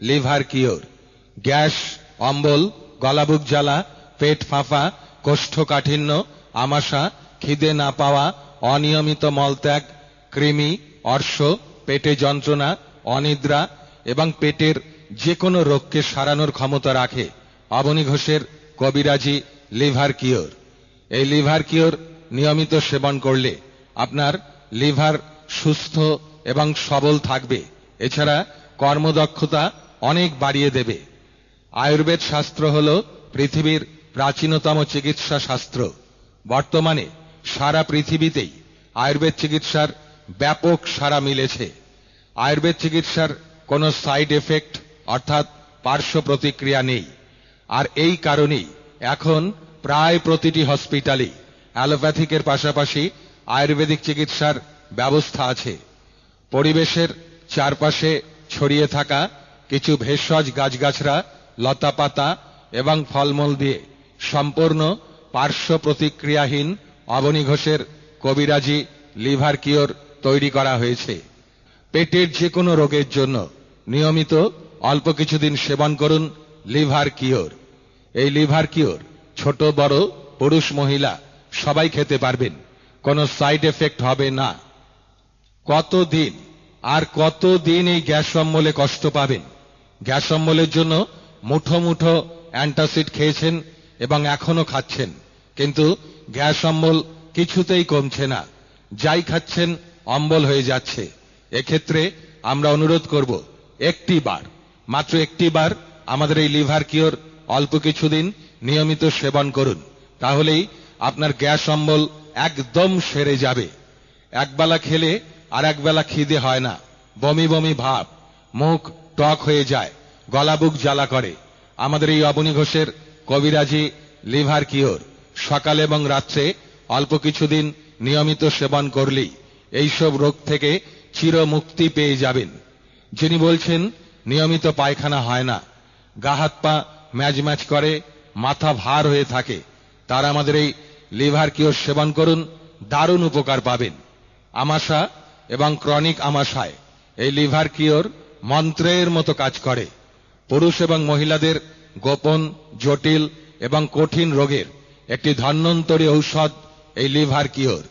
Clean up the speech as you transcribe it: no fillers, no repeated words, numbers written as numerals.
Liver cure. Gas, অম্বল, গলাবুক জ্বালা, পেট ফাঁপা, কোষ্ঠকাঠিন্য, আমাশা, খিদে না পাওয়া, অনিয়মিত মলত্যাগ, কৃমি, অর্শ, পেটে যন্ত্রণা, অনিদ্রা এবং পেটের যে কোনো রোগকে সারানোর ক্ষমতা রাখে অবনী ঘোষের কবিরাজি লিভার কিওর। এই লিভার কিওর নিয়মিত সেবন করলে আপনার লিভার সুস্থ এবং সবল থাকবে। এছাড়া কর্মদক্ষতা অনেক বাড়িয়ে দেবে। আয়ুর্বেদ শাস্ত্র হল পৃথিবীর প্রাচীনতম চিকিৎসা শাস্ত্র। বর্তমানে সারা পৃথিবীতেই আয়ুর্বেদ চিকিৎসার ব্যাপক সাড়া মিলেছে। আয়ুর্বেদ চিকিৎসার কোনো সাইড এফেক্ট অর্থাৎ পার্শ্ব প্রতিক্রিয়া নেই। আর এই কারণেই এখন প্রায় প্রতিটি হসপিটালে অ্যালোপ্যাথিকের পাশাপাশি আয়ুর্বেদিক চিকিৎসার ব্যবস্থা আছে। পরিবেশের চারপাশে ছড়িয়ে থাকা কিছু ভেষজ গাছগাছরা, লতাপাতা এবং ফলমূল দিয়ে সম্পূর্ণ পার্শ্ব প্রতিক্রিয়াহীন অবনী ঘোষের কবিরাজি লিভার কিওর তৈরি করা হয়েছে। পেটের যে কোনো রোগের জন্য নিয়মিত অল্প কিছুদিন সেবন করুন লিভার কিওর। এই লিভার কিওর ছোট বড়, পুরুষ মহিলা সবাই খেতে পারবেন, কোনো সাইড এফেক্ট হবে না। কতদিন আর কতদিন এই গ্যাস অম্বলে কষ্ট পাবেন? গ্যাস অম্বলের জন্য মুঠো মুঠো অ্যান্টাসিড খেয়েছেন এবং এখনো খাচ্ছেন, কিন্তু গ্যাস অম্বল কিছুতেই কমছে না। যাই খাচ্ছেন অম্বল হয়ে যাচ্ছে। এক্ষেত্রে আমরা অনুরোধ করব, মাত্র একটি বার আমাদের এই লিভার কিওর অল্প কিছুদিন নিয়মিত সেবন করুন। তাহলেই আপনার গ্যাস অম্বল একদম সেরে যাবে। একবেলা খেলে আর একবেলা খিদে হয় না, বমি বমি ভাব, মুখ টক হয়ে যায়, গলাবুক জ্বালা করে। আমাদের এই অবনী ঘোষের কবিরাজি লিভার কিওর সকালে এবং রাত্রে অল্প কিছুদিন নিয়মিত সেবন করলেই এইসব রোগ থেকে চিরমুক্তি পেয়ে যাবেন। যিনি বলছেন নিয়মিত পায়খানা হয় না, গা হাত পা ম্যাজ ম্যাজ করে, মাথা ভার হয়ে থাকে, তারা আমাদের এই লিভার কিওর সেবন করুন, দারুণ উপকার পাবেন। আমাশা এবং ক্রনিক আমাশায় এই লিভার কিওর মন্ত্রের মতো কাজ করে। পুরুষ এবং মহিলাদের গোপন, জটিল এবং কঠিন রোগের একটি ধন্বন্তরী ঔষধ এই লিভার কিওর।